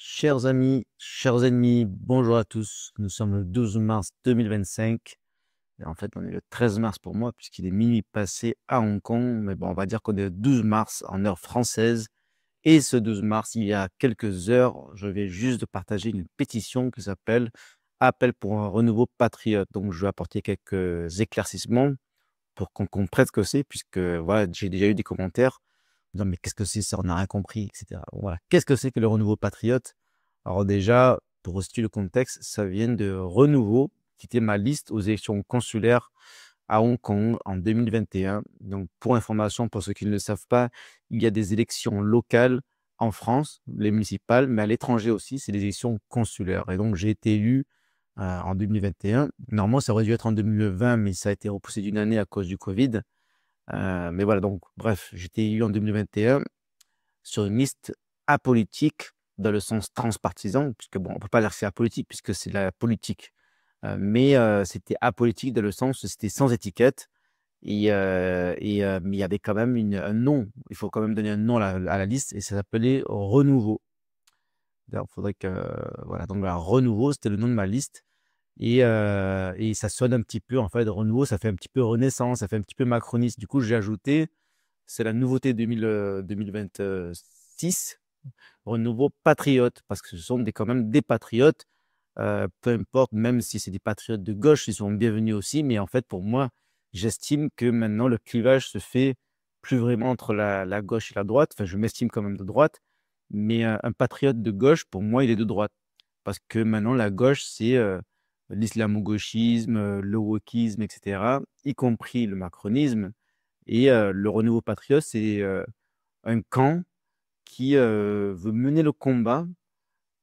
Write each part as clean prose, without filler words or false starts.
Chers amis, chers ennemis, bonjour à tous. Nous sommes le 12 mars 2025. Et en fait, on est le 13 mars pour moi, puisqu'il est minuit passé à Hong Kong. Mais bon, on va dire qu'on est le 12 mars en heure française. Et ce 12 mars, il y a quelques heures, je vais juste de partager une pétition qui s'appelle Appel pour un renouveau patriote. Donc, je vais apporter quelques éclaircissements pour qu'on comprenne ce que c'est, puisque voilà, j'ai déjà eu des commentaires disant mais qu'est-ce que c'est ça, on n'a rien compris, etc. Bon, voilà, qu'est-ce que c'est que le renouveau patriote? Alors déjà, pour restituer le contexte, ça vient de Renouveau, qui était ma liste aux élections consulaires à Hong Kong en 2021. Donc, pour information, pour ceux qui ne le savent pas, il y a des élections locales en France, les municipales, mais à l'étranger aussi, c'est des élections consulaires. Et donc, j'ai été élu en 2021. Normalement, ça aurait dû être en 2020, mais ça a été repoussé d'une année à cause du Covid. Mais voilà, donc, bref, j'ai été élu en 2021 sur une liste apolitique dans le sens transpartisan, puisque bon, on ne peut pas dire que c'est apolitique puisque c'est de la politique. Mais c'était apolitique dans le sens où c'était sans étiquette. Mais il y avait quand même un nom. Il faut quand même donner un nom à la liste et ça s'appelait Renouveau. D'ailleurs, il faudrait que. Voilà, donc là, Renouveau, c'était le nom de ma liste. Et ça sonne un petit peu, en fait, Renouveau, ça fait un petit peu Renaissance, ça fait un petit peu macroniste. Du coup, j'ai ajouté, c'est la nouveauté 2026, Renouveau patriote, parce que ce sont quand même des patriotes, peu importe, même si c'est des patriotes de gauche, ils sont bienvenus aussi, mais en fait, pour moi, j'estime que maintenant, le clivage se fait plus vraiment entre la gauche et la droite, enfin, je m'estime quand même de droite, mais un patriote de gauche, pour moi, il est de droite, parce que maintenant, la gauche, c'est l'islamo-gauchisme, le wokisme, etc., y compris le macronisme, et le renouveau patriote, c'est un camp qui veut mener le combat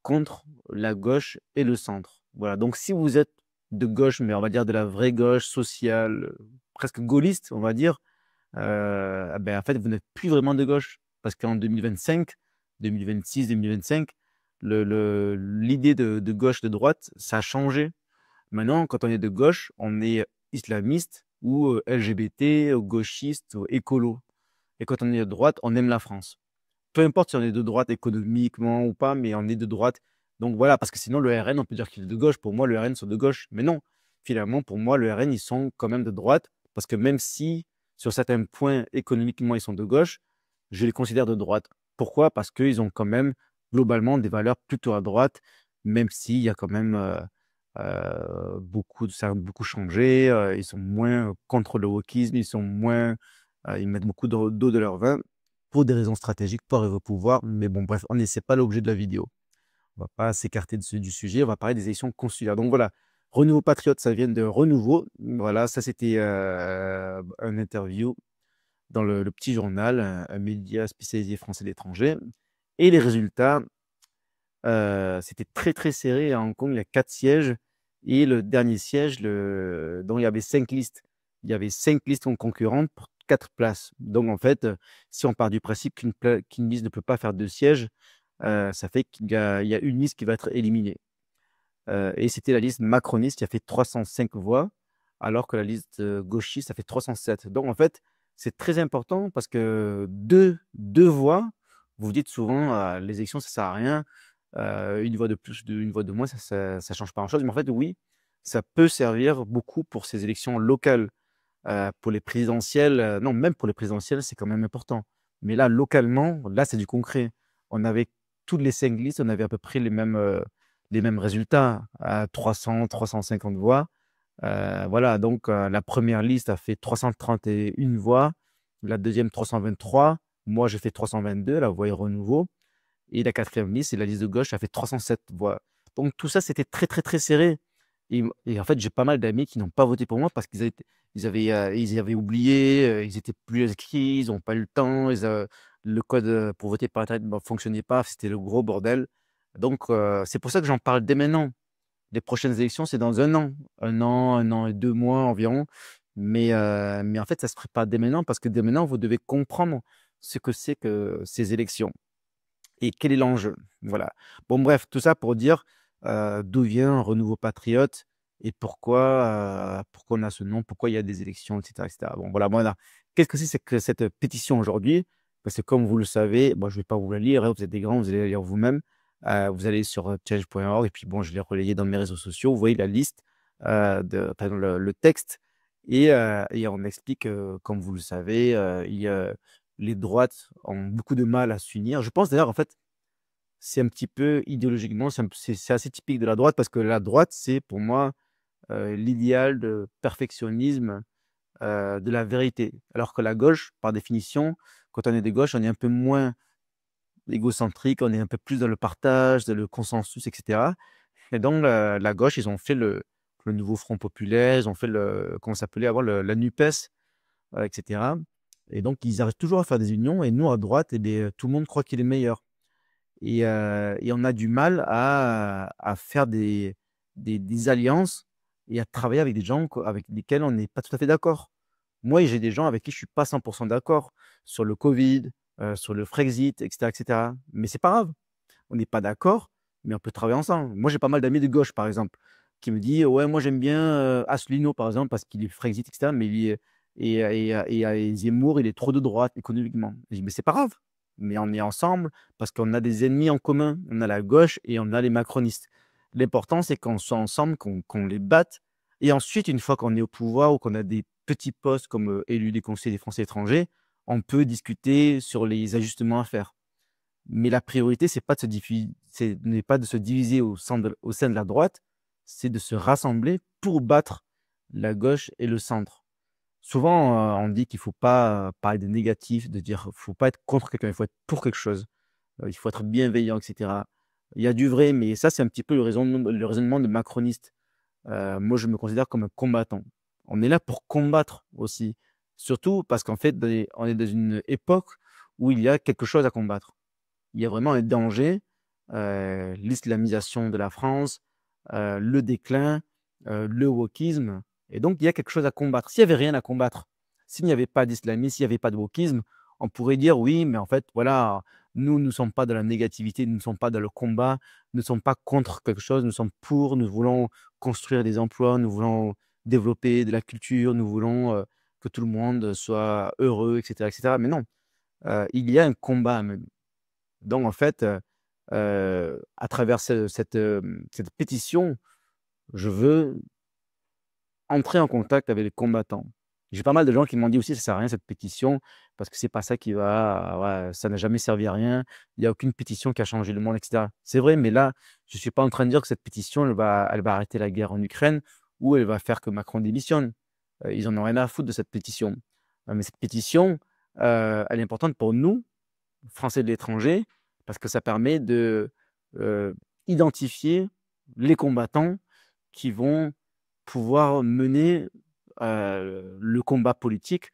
contre la gauche et le centre. Voilà. Donc, si vous êtes de gauche, mais on va dire de la vraie gauche sociale, presque gaulliste, on va dire, ben, en fait, vous n'êtes plus vraiment de gauche. Parce qu'en 2025, 2026, 2025, l'idée de gauche, de droite, ça a changé. Maintenant, quand on est de gauche, on est islamiste ou LGBT, gauchiste, ou écolo. Et quand on est de droite, on aime la France. Peu importe si on est de droite économiquement ou pas, mais on est de droite. Donc voilà, parce que sinon, le RN, on peut dire qu'il est de gauche. Pour moi, le RN sont de gauche. Mais non, finalement, pour moi, le RN, ils sont quand même de droite. Parce que même si, sur certains points, économiquement, ils sont de gauche, je les considère de droite. Pourquoi? Parce qu'ils ont quand même, globalement, des valeurs plutôt à droite, même s'il y a quand même ça a beaucoup changé. Ils sont moins contre le wokisme, ils sont moins, ils mettent beaucoup d'eau de leur vin pour des raisons stratégiques, pour arriver au pouvoir. Mais bon, bref, c'est pas l'objet de la vidéo. On va pas s'écarter du sujet, on va parler des élections consulaires. Donc voilà, Renouveau Patriote, ça vient de Renouveau. Voilà, ça c'était un interview dans le Petit Journal, un média spécialisé français de l'étranger. Et les résultats, c'était très très serré à Hong Kong. Il y a 4 sièges. Et le dernier siège, dont il y avait 5 listes. Il y avait 5 listes concurrentes pour 4 places. Donc en fait, si on part du principe qu'une liste ne peut pas faire 2 sièges, ça fait qu'il y a une liste qui va être éliminée. Et c'était la liste macroniste qui a fait 305 voix, alors que la liste gauchiste a fait 307. Donc en fait, c'est très important parce que deux voix, vous dites souvent, les élections, ça ne sert à rien. Une voix de plus, une voix de moins, ça ne change pas grand-chose. Mais en fait, oui, ça peut servir beaucoup pour ces élections locales. Pour les présidentielles, non, même pour les présidentielles, c'est quand même important. Mais là, localement, là, c'est du concret. On avait toutes les 5 listes, on avait à peu près les mêmes résultats, à 300, 350 voix. Voilà, donc la première liste a fait 331 voix, la deuxième 323, moi j'ai fait 322, la voix est renouveau, et la quatrième liste, c'est la liste de gauche, a fait 307 voix. Donc tout ça, c'était très très très serré. Et en fait, j'ai pas mal d'amis qui n'ont pas voté pour moi parce ils avaient oublié, ils étaient plus inscrits, ils n'ont pas eu le temps, le code pour voter par Internet ne fonctionnait pas, c'était le gros bordel. Donc, c'est pour ça que j'en parle dès maintenant. Les prochaines élections, c'est dans un an et 2 mois environ. Mais en fait, ça se prépare dès maintenant parce que dès maintenant, vous devez comprendre ce que c'est que ces élections et quel est l'enjeu. Voilà. Bon, bref, tout ça pour dire d'où vient Renouveau Patriote et pourquoi on a ce nom, pourquoi il y a des élections, etc. etc. Bon, voilà. Qu'est-ce que c'est que cette pétition aujourd'hui? Parce que comme vous le savez, moi, je ne vais pas vous la lire, hein, vous êtes des grands, vous allez la lire vous-même. Vous allez sur change.org et puis bon, je l'ai relayé dans mes réseaux sociaux. Vous voyez la liste, enfin le texte et on explique, comme vous le savez, les droites ont beaucoup de mal à s'unir. Je pense d'ailleurs, en fait, c'est un petit peu idéologiquement, c'est assez typique de la droite parce que la droite, c'est pour moi, l'idéal de perfectionnisme, de la vérité. Alors que la gauche, par définition, quand on est de gauche, on est un peu moins égocentrique, on est un peu plus dans le partage, dans le consensus, et cetera. Et donc la gauche, ils ont fait le nouveau Front populaire, ils ont fait comment ça s'appelait avant? La NUPES, et cetera. Et donc ils arrivent toujours à faire des unions et nous, à droite, eh beh, tout le monde croit qu'il est meilleur et on a du mal à faire des alliances et à travailler avec des gens avec lesquels on n'est pas tout à fait d'accord. Moi, j'ai des gens avec qui je suis pas 100 d'accord sur le Covid, sur le Frexit, et cetera. Mais c'est pas grave, on n'est pas d'accord, mais on peut travailler ensemble. Moi, j'ai pas mal d'amis de gauche, par exemple, qui me disent: «Ouais, moi j'aime bien, Asselineau, par exemple, parce qu'il est Frexit, et cetera, mais et Zemmour, il est trop de droite économiquement». Je dis: «Mais c'est pas grave, mais on est ensemble parce qu'on a des ennemis en commun. On a la gauche et on a les macronistes. L'important, c'est qu'on soit ensemble, qu'on les batte et ensuite, une fois qu'on est au pouvoir ou qu'on a des petits postes comme, élu des conseillers des Français étrangers, on peut discuter sur les ajustements à faire». Mais la priorité, ce n'est pas de se diviser au sein de la droite, c'est de se rassembler pour battre la gauche et le centre. Souvent, on dit qu'il faut pas, parler de négatif, de dire faut pas être contre quelqu'un, il faut être pour quelque chose. Il faut être bienveillant et cetera. Il y a du vrai, mais ça, c'est un petit peu le raisonnement de macroniste. Moi, je me considère comme un combattant. On est là pour combattre aussi, surtout parce qu'en fait, on est dans une époque où il y a quelque chose à combattre. Il y a vraiment un danger, l'islamisation de la France, le déclin, le wokisme et donc il y a quelque chose à combattre. S'il y avait rien à combattre, s'il n'y avait pas d'islamisme, s'il n'y avait pas de wokisme, on pourrait dire: «Oui, mais en fait, voilà, nous ne sommes pas dans la négativité, nous ne sommes pas dans le combat, nous ne sommes pas contre quelque chose, nous sommes pour, nous voulons construire des emplois, nous voulons développer de la culture, nous voulons, que tout le monde soit heureux» et cetera. Mais non, il y a un combat à mener. Donc en fait, à travers cette pétition, je veux entrer en contact avec les combattants. J'ai pas mal de gens qui m'ont dit aussi: «Ça sert à rien cette pétition, parce que c'est pas ça qui va ouais, ça n'a jamais servi à rien. Il y a aucune pétition qui a changé le monde» et cetera. C'est vrai, mais là, je suis pas en train de dire que cette pétition, elle va arrêter la guerre en Ukraine ou elle va faire que Macron démissionne. Ils en ont rien à foutre de cette pétition. Mais cette pétition, elle est importante pour nous, Français de l'étranger, parce que ça permet de, identifier les combattants qui vont pouvoir mener, le combat politique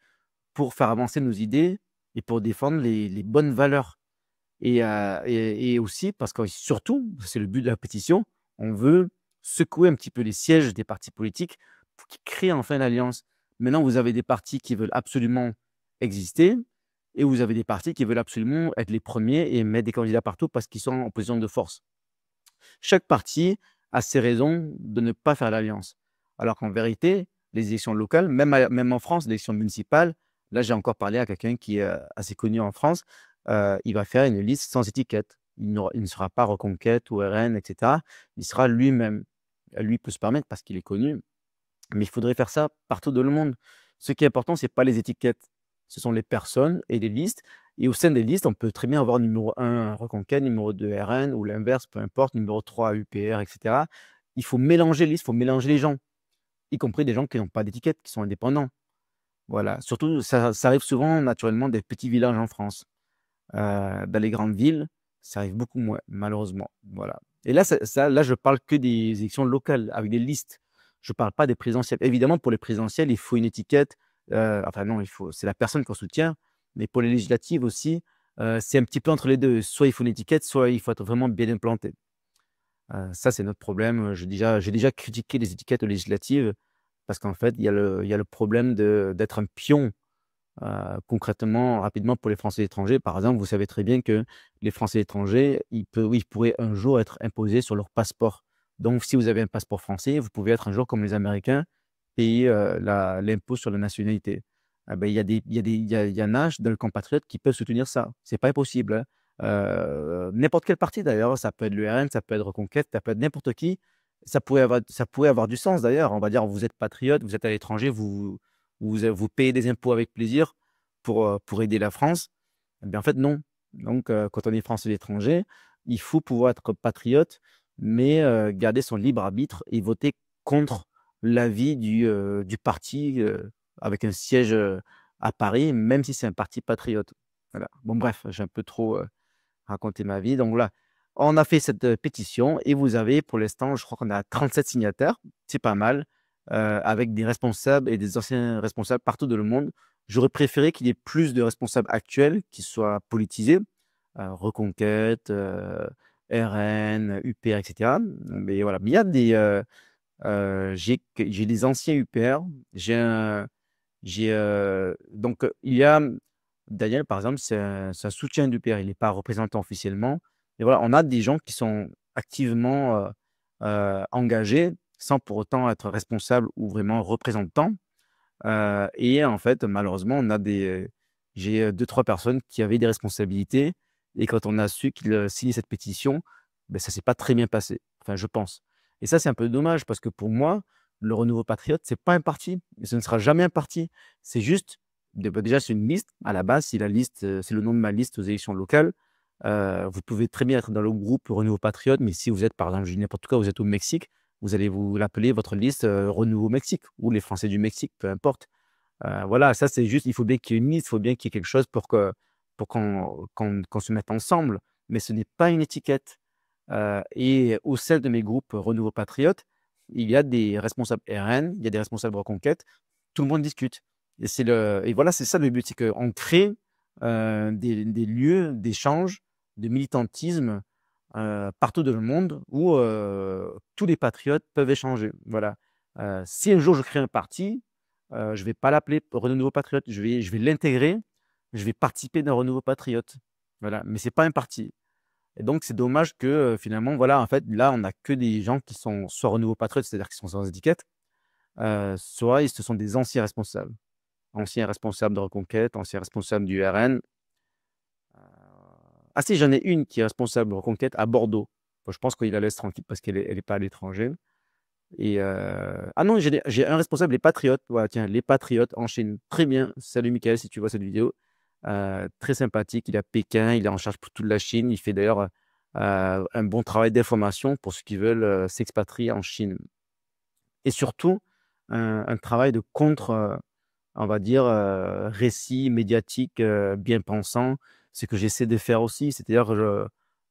pour faire avancer nos idées et pour défendre les bonnes valeurs et aussi parce que surtout, c'est le but de la pétition, on veut secouer un petit peu les sièges des partis politiques pour qu'ils créent enfin l'alliance. Maintenant, vous avez des partis qui veulent absolument exister et vous avez des partis qui veulent absolument être les premiers et mettre des candidats partout parce qu'ils sont en position de force. Chaque parti a ses raisons de ne pas faire l'alliance. Alors qu'en vérité, les élections locales, même en France, l'élection municipale, là, j'ai encore parlé à quelqu'un qui est, assez connu en France, il va faire une liste sans étiquette. Il ne sera pas Reconquête ou RN et cetera. Il sera lui-même. Lui, il peut se permettre parce qu'il est connu, mais il faudrait faire ça partout dans le monde. Ce qui est important, c'est pas les étiquettes, ce sont les personnes et les listes et au sein des listes, on peut très bien avoir numéro 1 Reconquête, numéro 2 RN ou l'inverse, peu importe, numéro 3 UPR et cetera. Il faut mélanger les listes, il faut mélanger les gens, y compris des gens qui n'ont pas d'étiquette, qui sont indépendants. Voilà, surtout ça arrive souvent naturellement des petits villages en France. Dans les grandes villes, ça arrive beaucoup moins, malheureusement, voilà et là, là, je parle que des élections locales avec des listes. Je parle pas des présidentielles. Évidemment, pour les présidentielles, il faut une étiquette, enfin non, c'est la personne qu'on soutient, mais pour les législatives aussi, c'est un petit peu entre les 2. Soit il faut une étiquette, soit il faut être vraiment bien implanté. Ça, c'est notre problème, j'ai déjà critiqué les étiquettes législatives parce qu'en fait, il y a le problème d'être un pion. Concrètement, rapidement pour les Français étrangers, par exemple, vous savez très bien que les Français étrangers, ils pourraient un jour être imposés sur leur passeport. Donc si vous avez un passeport français, vous pouvez être un jour comme les Américains, payer, l'impôt sur la nationalité. Ah ben il y a des il y a des il y en a dans le compatriotes qui peuvent soutenir ça. C'est pas impossible, hein. n'importe quel parti d'ailleurs, ça peut être l'URN, ça peut être Reconquête, ça peut être n'importe qui. Ça pourrait avoir du sens d'ailleurs. On va dire, vous êtes patriote, vous êtes à l'étranger, vous payez des impôts avec plaisir pour aider la France. Eh bien, en fait, non. Donc, quand on est français à l'étranger, il faut pouvoir être patriote, mais garder son libre arbitre et voter contre l'avis du parti avec un siège à Paris, même si c'est un parti patriote. Voilà. Bon, bref, j'ai un peu trop raconté ma vie. Donc là, on a fait cette pétition et vous avez, pour l'instant, je crois qu'on a 37 signataires. C'est pas mal, avec des responsables et des anciens responsables partout dans le monde. J'aurais préféré qu'il y ait plus de responsables actuels qui soient politisés, Reconquête, RN, UPR, etc. Mais voilà, mais il y a j'ai des anciens UPR, donc il y a Daniel, par exemple, c'est un soutien d'UPR, il n'est pas représentant officiellement. Et voilà, on a des gens qui sont activement engagés sans pour autant être responsables ou vraiment représentants. Et en fait, malheureusement, j'ai 2-3 personnes qui avaient des responsabilités. Et quand on a su qu'ils signaient cette pétition, ben, ça s'est pas très bien passé. Enfin, je pense. Et ça, c'est un peu dommage parce que pour moi, le Renouveau Patriote, c'est pas un parti. Et ce ne sera jamais un parti. C'est juste, bah, déjà, c'est une liste. À la base, si la liste, c'est le nom de ma liste aux élections locales. Vous pouvez très bien être dans le groupe Renouveau Patriote, mais si vous êtes, par exemple, je dis n'importe quoi, vous êtes au Mexique, vous allez vous l'appeler votre liste Renouveau Mexique ou les Français du Mexique, peu importe. Voilà, ça c'est juste, il faut bien qu'il y ait une liste, il faut bien qu'il y ait quelque chose pour qu'on se mette ensemble, mais ce n'est pas une étiquette. Et au sein de mes groupes Renouveau Patriote, il y a des responsables RN, il y a des responsables Reconquête, tout le monde discute. Et voilà, c'est ça le but, c'est qu'on crée des lieux d'échange, de militantisme partout dans le monde où tous les patriotes peuvent échanger. Voilà. Si un jour je crée un parti, je ne vais pas l'appeler Renouveau Patriote, je vais l'intégrer, je vais participer d'un Renouveau Patriote. Voilà. Mais ce n'est pas un parti. Et donc, c'est dommage que finalement, voilà, en fait, là, on n'a que des gens qui sont soit Renouveau Patriote, c'est-à-dire qui sont sans étiquette, soit ce sont des anciens responsables de Reconquête, anciens responsables du RN. Ah si, j'en ai une qui est responsable de Reconquête à Bordeaux. Bon, je pense qu'il la laisse tranquille parce qu'elle est pas à l'étranger. Ah non, j'ai un responsable, les Patriotes. Voilà, tiens, les Patriotes en Chine. Très bien. Salut Michael, si tu vois cette vidéo. Très sympathique. Il est à Pékin, il est en charge pour toute la Chine. Il fait d'ailleurs un bon travail d'information pour ceux qui veulent s'expatrier en Chine. Et surtout, un travail de contre, on va dire, récit médiatique bien pensant. C'est que j'essaie de faire aussi. C'est-à-dire,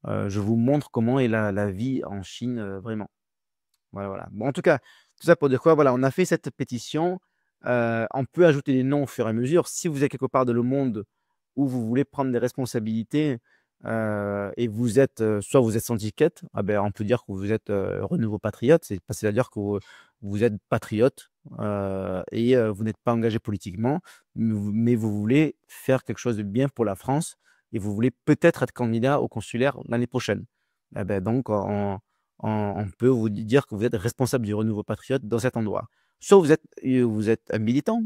je vous montre comment est la vie en Chine vraiment. Voilà, voilà. Bon, en tout cas, tout ça pour dire quoi? Voilà, on a fait cette pétition. On peut ajouter des noms au fur et à mesure. Si vous êtes quelque part dans le monde où vous voulez prendre des responsabilités et vous êtes, soit vous êtes sans étiquette, ah ben, on peut dire que vous êtes Renouveau Patriote, c'est-à-dire que vous êtes patriote et vous n'êtes pas engagé politiquement, mais vous voulez faire quelque chose de bien pour la France et vous voulez peut-être être candidat au consulaire l'année prochaine. Eh ben, donc, on peut vous dire que vous êtes responsable du Renouveau Patriote dans cet endroit. Soit vous êtes un militant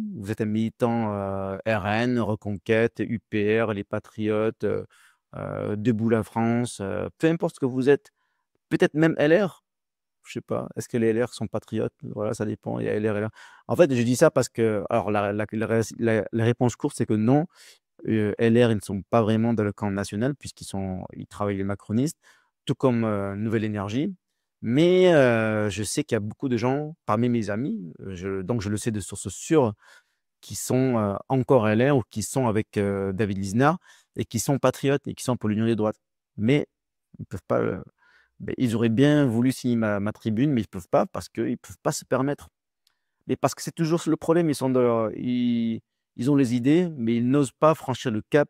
RN, Reconquête, UPR, les Patriotes, Debout la France, peu importe ce que vous êtes, peut-être même LR, je sais pas, est-ce que les LR sont patriotes? Voilà, ça dépend, il y a LR et LR. En fait, je dis ça parce que, alors la réponse courte, c'est que non, LR, ils ne sont pas vraiment dans le camp national puisqu'ils travaillent les macronistes, tout comme Nouvelle Énergie. Mais je sais qu'il y a beaucoup de gens parmi mes amis, donc je le sais de sources sûres, qui sont encore LR ou qui sont avec David Lisnard et qui sont patriotes et qui sont pour l'union des droites. Mais ils peuvent pas. Ben, ils auraient bien voulu signer ma tribune, mais ils peuvent pas parce qu'ils peuvent pas se permettre. Mais parce que c'est toujours le problème, ils ont les idées, mais ils n'osent pas franchir le cap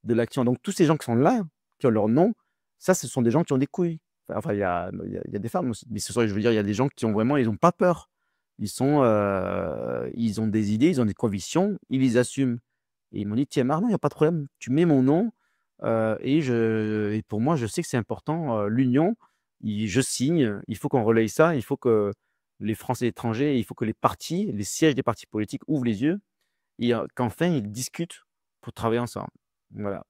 de l'action. Donc tous ces gens qui sont là, qui ont leur nom, ça, ce sont des gens qui ont des couilles. Enfin, il y a des femmes aussi, mais je veux dire, il y a des gens qui ont vraiment, ils n'ont pas peur. Ils ont des idées, ils ont des convictions, ils les assument. Et ils m'ont dit, tiens, Marlon, il n'y a pas de problème, tu mets mon nom, et pour moi, je sais que c'est important, l'union, je signe, il faut qu'on relaye ça, il faut que les Français étrangers, il faut que les partis, les sièges des partis politiques ouvrent les yeux et qu'enfin ils discutent pour travailler ensemble. Voilà.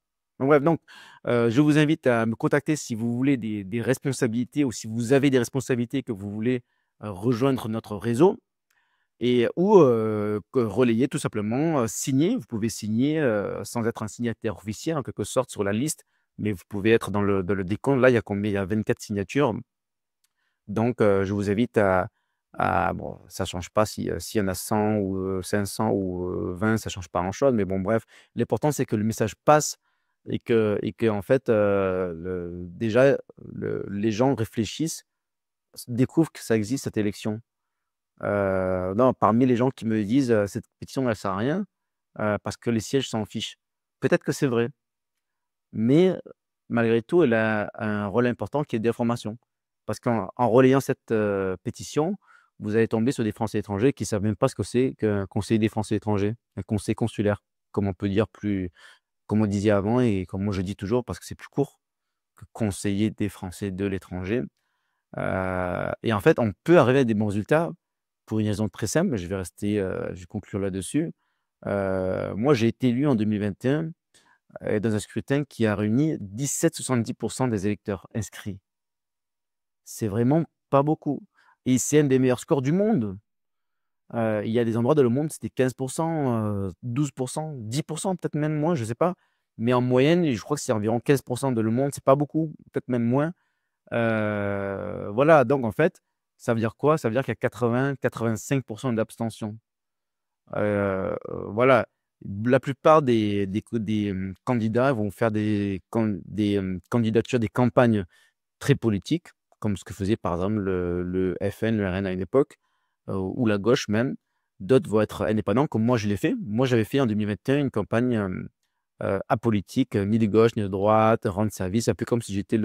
Bref, donc, je vous invite à me contacter si vous voulez des responsabilités ou si vous avez des responsabilités que vous voulez, rejoindre notre réseau et ou, que relayer tout simplement, signer. Vous pouvez signer, sans être un signataire officiel en quelque sorte sur la liste, mais vous pouvez être dans le décompte. Là, il y a combien? Il y a 24 signatures. Donc, je vous invite à bon, ça change pas si, s'il y en a 100 ou, 500 ou, 20, ça change pas grand-chose, mais bon bref, l'important c'est que le message passe et en fait, déjà, les gens réfléchissent, découvrent que ça existe cette élection. Non, parmi les gens qui me disent, «Cette pétition elle sert à rien, parce que les sièges s'en fichent». Peut-être que c'est vrai, mais malgré tout, elle a un rôle important qui est d'information. Parce qu'en relayant cette, pétition, vous allez tomber sur des Français étrangers qui savent même pas ce que c'est qu'un conseiller des Français étrangers, un conseiller consulaire, comme on peut dire plus comme on disait avant et comme moi je dis toujours parce que c'est plus court que conseiller des Français de l'étranger. Et en fait, on peut arriver à des bons résultats pour une raison très simple, je vais rester, je vais conclure là-dessus. Moi j'ai été élu en 2021 dans un scrutin qui a réuni 17,70 des électeurs inscrits. C'est vraiment pas beaucoup et c'est un des meilleurs scores du monde. Il y a des endroits dans le monde, c'était 15 12 10 peut-être même moins, je sais pas. Mais en moyenne, je crois que c'est environ 15 de le monde, c'est pas beaucoup, peut-être même moins. Voilà, donc en fait, ça veut dire quoi? Ça veut dire qu'il y a 80-85 d'abstention. Voilà, la plupart des candidats vont faire des candidatures, des campagnes très politiques, comme ce que faisait par exemple le FN, le RN à une époque, ou la gauche même. D'autres vont être indépendants comme moi je l'ai fait. Moi j'avais fait en 2021 une campagne, apolitique, ni de gauche ni de droite, rendre service, un peu comme si j'étais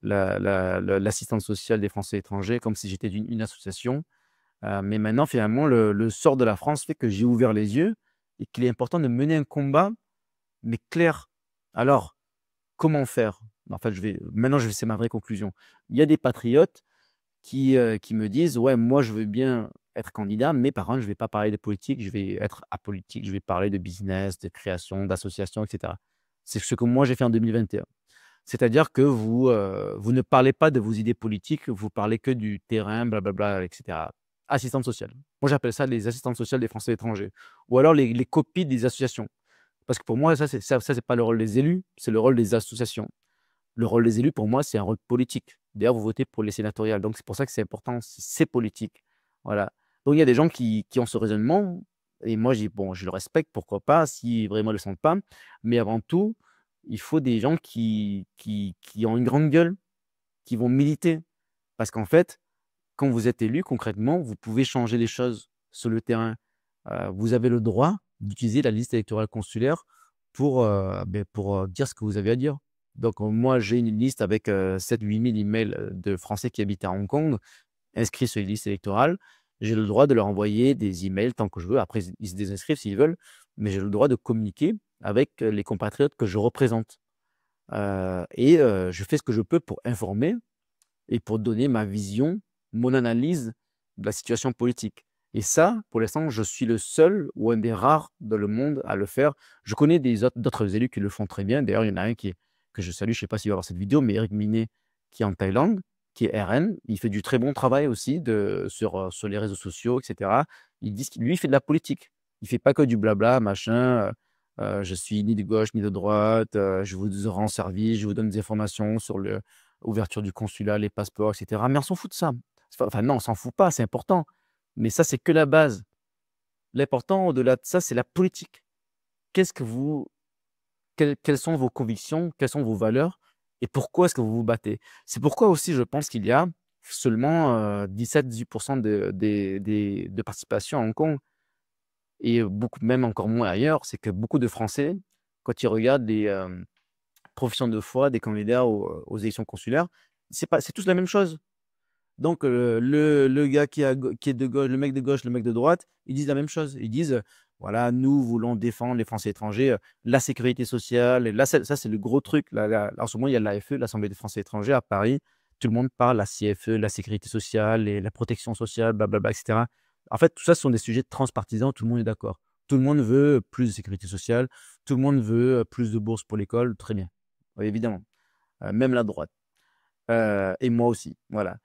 l'assistante sociale des Français étrangers, comme si j'étais une association. Mais maintenant finalement le sort de la France fait que j'ai ouvert les yeux et qu'il est important de mener un combat, mais clair. Alors comment faire? En fait, c'est ma vraie conclusion. Il y a des patriotes qui me disent: «Ouais, moi, je veux bien être candidat, mais par contre, je vais pas parler de politique, je vais être apolitique, je vais parler de business, de création, d'association et cetera». C'est ce que moi, j'ai fait en 2021. C'est-à-dire que vous ne parlez pas de vos idées politiques, vous parlez que du terrain, blablabla et cetera. Assistante sociale. Moi, j'appelle ça les assistantes sociales des Français étrangers ou alors les copies des associations. Parce que pour moi, ça, c'est pas le rôle des élus, c'est le rôle des associations. Le rôle des élus, pour moi, c'est un rôle politique. D'ailleurs, vous votez pour les sénatoriales, donc c'est pour ça que c'est important, c'est politique. Voilà. Donc il y a des gens qui ont ce raisonnement et moi, bon, je le respecte, pourquoi pas, si vraiment ils le sentent pas. Mais avant tout, il faut des gens qui ont une grande gueule, qui vont militer. Parce qu'en fait, quand vous êtes élu, concrètement, vous pouvez changer les choses sur le terrain. Vous avez le droit d'utiliser la liste électorale consulaire pour dire ce que vous avez à dire. Donc, moi, j'ai une liste avec 7 000 8 000 emails de Français qui habitent à Hong Kong, inscrits sur les listes électorales. J'ai le droit de leur envoyer des emails tant que je veux. Après, ils se désinscrivent s'ils veulent, mais j'ai le droit de communiquer avec les compatriotes que je représente. Je fais ce que je peux pour informer et pour donner ma vision, mon analyse de la situation politique. Et ça, pour l'instant, je suis le seul ou un des rares dans le monde à le faire. Je connais d'autres élus qui le font très bien. D'ailleurs, il y en a un que je salue, je ne sais pas s'il va voir cette vidéo, mais Eric Minet, qui est en Thaïlande, qui est RN. Il fait du très bon travail aussi sur les réseaux sociaux, etc. Il dit qu'il lui, il fait de la politique. Il ne fait pas que du blabla, machin. Je suis ni de gauche ni de droite. Je vous rends service, je vous donne des informations sur l'ouverture du consulat, les passeports, etc. Mais on s'en fout de ça. Enfin, non, on s'en fout pas, c'est important. Mais ça, c'est que la base. L'important, au-delà de ça, c'est la politique. Qu'est-ce que vous quelles sont vos convictions? Quelles sont vos valeurs? Et pourquoi est-ce que vous vous battez? C'est pourquoi aussi je pense qu'il y a seulement, 17-18 de participation à Hong Kong et beaucoup même encore moins ailleurs. C'est que beaucoup de Français, quand ils regardent les, professions de foi des candidats aux élections consulaires, c'est tous la même chose. Donc, le gars qui est de gauche, le mec de gauche, le mec de droite, ils disent la même chose. Ils disent, voilà, nous voulons défendre les Français étrangers, la sécurité sociale. Et là, ça, c'est le gros truc. Là, en ce moment, il y a l'AFE, l'Assemblée des Français étrangers à Paris. Tout le monde parle, la CFE, la sécurité sociale, et la protection sociale, blablabla, etc. En fait, tout ça, ce sont des sujets transpartisans, tout le monde est d'accord. Tout le monde veut plus de sécurité sociale, tout le monde veut plus de bourses pour l'école, très bien. Oui, évidemment. Même la droite. Et moi aussi, voilà.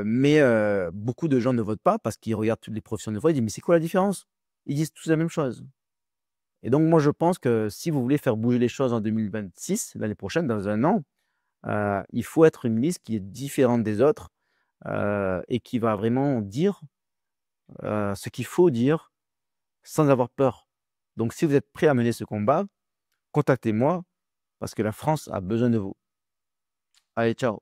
Mais beaucoup de gens ne votent pas parce qu'ils regardent toutes les professions de vote, ils disent: «Mais c'est quoi la différence?» Ils disent tous la même chose. Et donc moi, je pense que si vous voulez faire bouger les choses en 2026, l'année prochaine, dans 1 an, il faut être une liste qui est différente des autres, et qui va vraiment dire, ce qu'il faut dire sans avoir peur. Donc si vous êtes prêt à mener ce combat, contactez-moi parce que la France a besoin de vous. Allez, ciao.